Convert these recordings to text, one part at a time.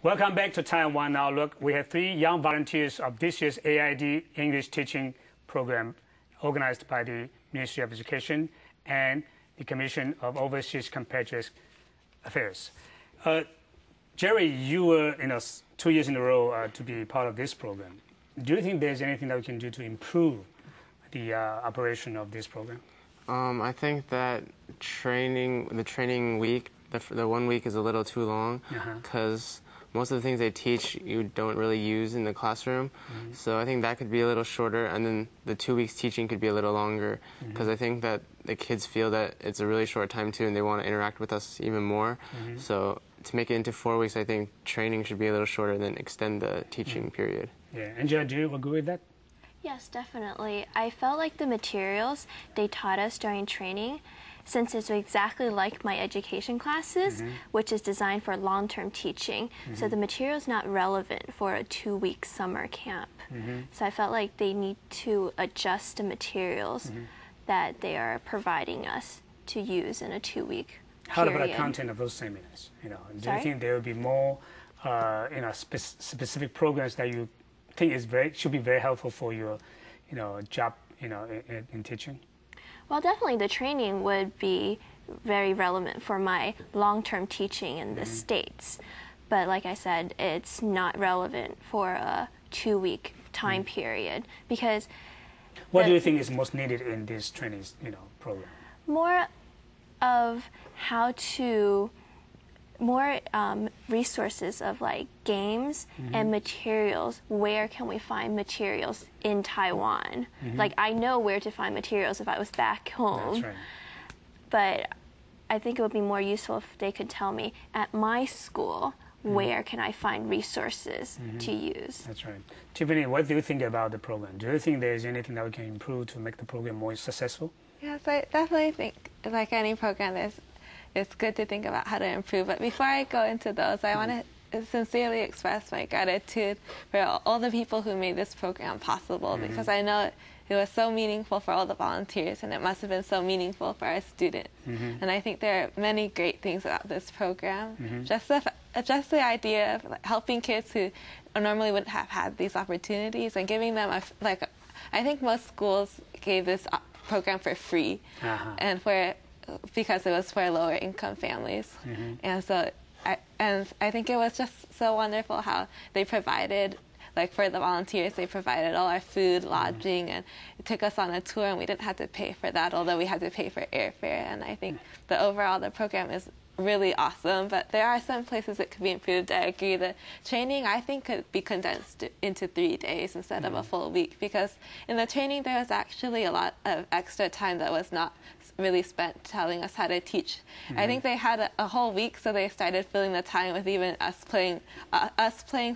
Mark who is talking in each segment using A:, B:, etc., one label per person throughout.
A: Welcome back to Taiwan Now Look. We have 3 young volunteers of this year's A.I.D. English teaching program organized by the Ministry of Education and the Commission of Overseas Compatriot Affairs. Jerry, you were 2 years in a row to be part of this program. Do you think there's anything that we can do to improve the operation of this program?
B: I think that the training week, the 1 week is a little too long because most of the things they teach you don't really use in the classroom. So I think that could be a little shorter, and then the 2 weeks teaching could be a little longer because I think that the kids feel that it's a really short time too and they want to interact with us even more. So to make it into 4 weeks, I think training should be a little shorter than extend the teaching period.
A: Yeah, Angela, do you agree with that?
C: Yes, definitely. I felt like the materials they taught us during training, since it's exactly like my education classes, which is designed for long-term teaching, so the material is not relevant for a 2-week summer camp. So I felt like they need to adjust the materials that they are providing us to use in a 2-week period.
A: How about the content of those seminars? Do you think there will be more specific programs that you think should be very helpful for your job in teaching?
C: Well, definitely the training would be very relevant for my long-term teaching in the States. But like I said, it's not relevant for a 2-week time period because...
A: What do you think is most needed in this training program?
C: More of how to... more resources of like games and materials. Where can we find materials in Taiwan? Like I know where to find materials if I was back home.
A: That's right.
C: But I think it would be more useful if they could tell me at my school where can I find resources to use. That's
A: right. Tiffany, what do you think about the program? Do you think there's anything that we can improve to make the program more successful?
D: Yes, I definitely think like any program it's good to think about how to improve. But before I go into those, I want to sincerely express my gratitude for all the people who made this program possible because I know it was so meaningful for all the volunteers and it must have been so meaningful for our students. And I think there are many great things about this program. Just the idea of helping kids who normally wouldn't have had these opportunities and giving them I think most schools gave this program for free and because it was for lower income families. And so I think it was just so wonderful how they provided, like for the volunteers, they provided all our food, lodging, and it took us on a tour and we didn't have to pay for that, although we had to pay for airfare. And I think the program is really awesome, but there are some places that could be improved. I agree. The training, I think, could be condensed into 3 days instead of a full week because in the training there was actually a lot of extra time that was not really spent telling us how to teach. I think they had a whole week, so they started filling the time with even us playing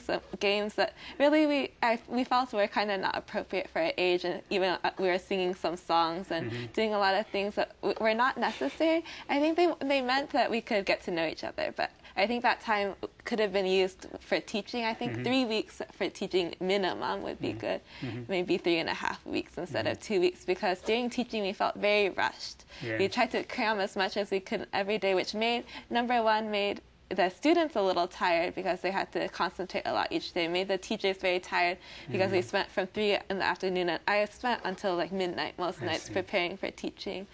D: some games that really we felt were kind of not appropriate for our age, and even we were singing some songs and doing a lot of things that were not necessary. I think they meant that we could get to know each other, but I think that time could have been used for teaching. I think 3 weeks for teaching minimum would be good, maybe 3.5 weeks instead of 2 weeks, because during teaching we felt very rushed. We tried to cram as much as we could every day, which made the students a little tired because they had to concentrate a lot each day. Made the teachers very tired because we spent from 3 in the afternoon, and I spent until like midnight most nights preparing for teaching.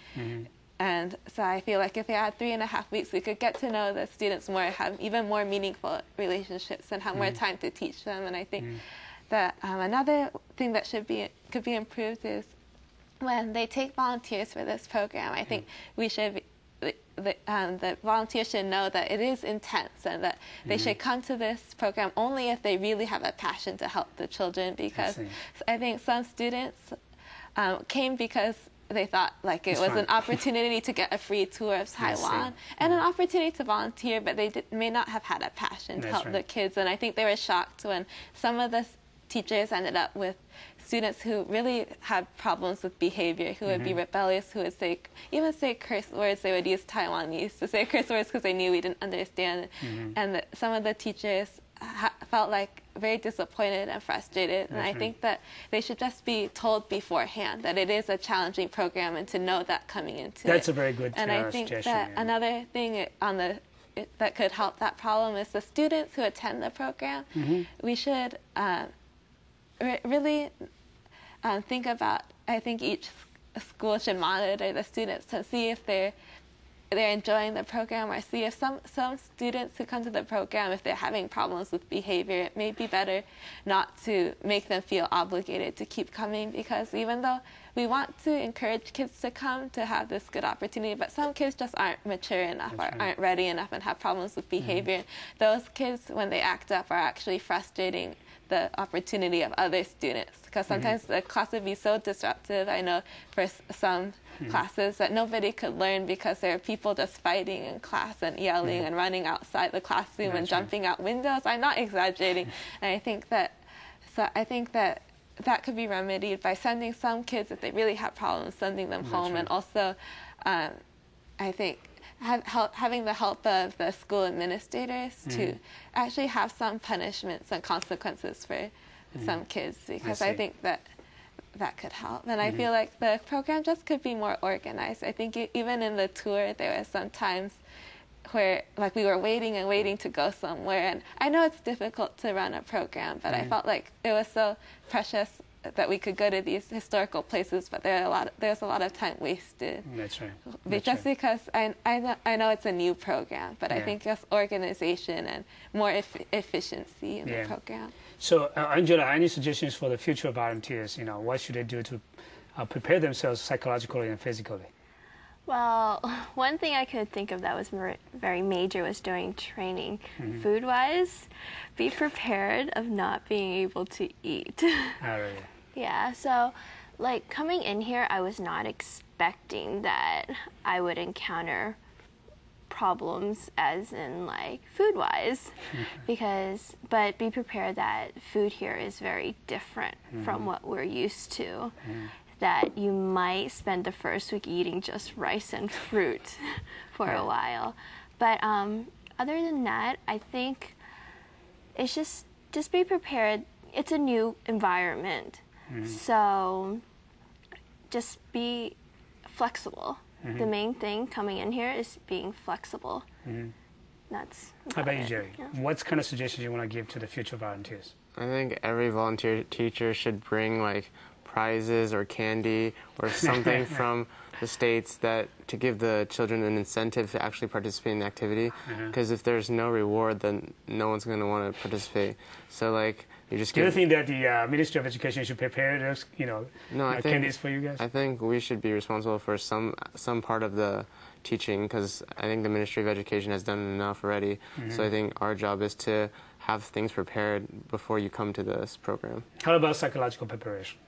D: And so I feel like if we had 3.5 weeks, we could get to know the students more, have even more meaningful relationships, and have more time to teach them. And I think that another thing that could be improved is when they take volunteers for this program. I think we should the volunteers should know that it is intense and that they should come to this program only if they really have a passion to help the children, because I think some students came because they thought like it was an opportunity to get a free tour of Taiwan and an opportunity to volunteer, but they may not have had a passion to help the kids. And I think they were shocked when some of the teachers ended up with students who really had problems with behavior, who would be rebellious, who would even say curse words. They would use Taiwanese to say curse words because they knew we didn't understand. And some of the teachers felt like very disappointed and frustrated. And I think that they should just be told beforehand that it is a challenging program and to know that coming into it.
A: That's a very good
D: And I think that another thing on the that could help that problem is the students who attend the program. We should really think about, I think each school should monitor the students to see if they're enjoying the program, or see if some students who come to the program, if they're having problems with behavior, it may be better not to make them feel obligated to keep coming, because even though we want to encourage kids to come to have this good opportunity, but some kids just aren't mature enough or aren't ready enough and have problems with behavior. Those kids, when they act up, are actually frustrating the opportunity of other students, because sometimes the class would be so disruptive. I know for some classes that nobody could learn because there are people just fighting in class and yelling and running outside the classroom and jumping out windows. I'm not exaggerating. And I think that that could be remedied by sending some kids, if they really have problems, sending them home, and also I think having the help of the school administrators to actually have some punishments and consequences for some kids, because I think that could help. And I feel like the program just could be more organized. I think even in the tour, there were some times where like we were waiting and waiting to go somewhere, and I know it's difficult to run a program, but I felt like it was so precious that we could go to these historical places, but there's a lot of time wasted.
A: That's right.
D: Because I know it's a new program, but I think just organization and more efficiency in the program.
A: So, Angela, any suggestions for the future volunteers? What should they do to prepare themselves psychologically and physically?
C: Well, one thing I could think of that was very major was during training. Food-wise, be prepared of not being able to eat.
A: Oh, really?
C: Yeah, so like coming in here, I was not expecting that I would encounter problems as in like food-wise, but be prepared that food here is very different from what we're used to. That you might spend the first week eating just rice and fruit for a while. But other than that, I think it's just be prepared. It's a new environment. So just be flexible. The main thing coming in here is being flexible. That's
A: How about you, Jerry? What kind of suggestions you want to give to the future volunteers?
B: I think every volunteer teacher should bring like prizes or candy or something from the States to give the children an incentive to actually participate in the activity. Because if there's no reward, then no one's going to want to participate. So like you just
A: Do you think that the Ministry of Education should prepare those, candies for you guys?
B: I think we should be responsible for some part of the teaching, because I think the Ministry of Education has done enough already. So I think our job is to have things prepared before you come to this program.
A: How about psychological preparation?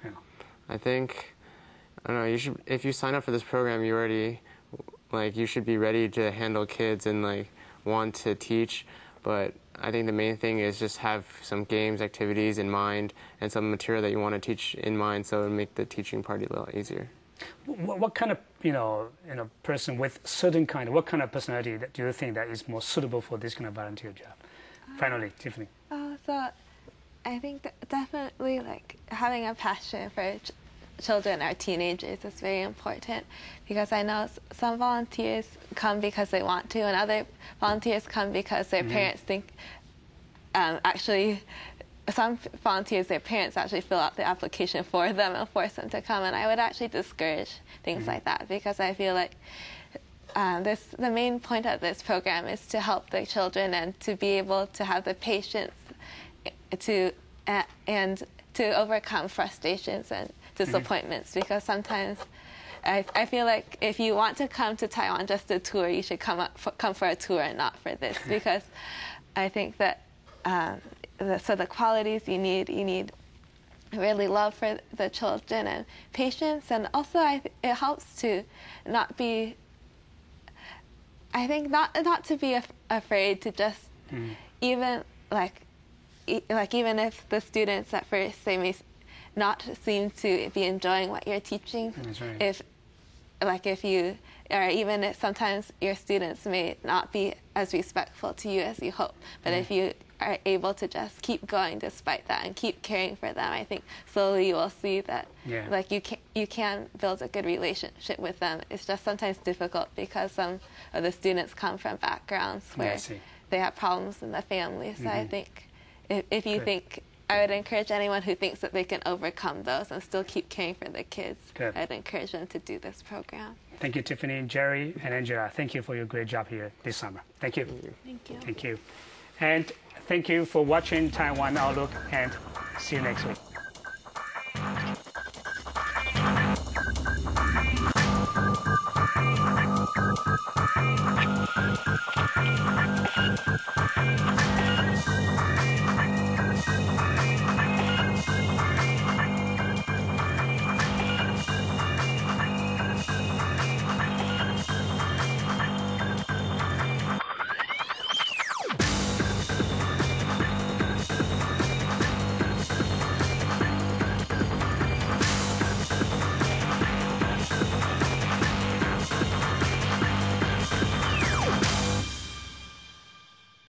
B: I think, if you sign up for this program, you should be ready to handle kids and want to teach. But I think the main thing is just have some games, activities in mind, and some material that you want to teach in mind, so it would make the teaching part a little easier.
A: What kind of, person with what kind of personality do you think that is more suitable for this kind of volunteer job? Finally, Tiffany.
D: So I think that definitely having a passion for children or teenagers is very important, because I know some volunteers come because they want to, and other volunteers come because their parents think, some volunteers, their parents actually fill out the application for them and force them to come, and I would actually discourage things like that, because I feel like the main point of this program is to help the children and to be able to have the patience and to overcome frustrations and disappointments, because sometimes I feel like if you want to come to Taiwan just to tour, you should come for a tour and not for this, because I think that the qualities you need really love for the children and patience, and also it helps to not be, I think not to be afraid to just even even if the students at first they may not seem to be enjoying what you're teaching.
A: That's right.
D: If you, or even if sometimes your students may not be as respectful to you as you hope, but if you are able to just keep going despite that and keep caring for them, I think slowly you will see that like you can build a good relationship with them. It's just sometimes difficult because some of the students come from backgrounds where they have problems in the family. So I think if you think, I would encourage anyone who thinks that they can overcome those and still keep caring for the kids, I'd encourage them to do this program.
A: Thank you, Tiffany, Jerry, and Angela. Thank you for your great job here this summer. Thank you.
C: Thank you.
A: Thank you. And thank you for watching Taiwan Outlook, and see you next week.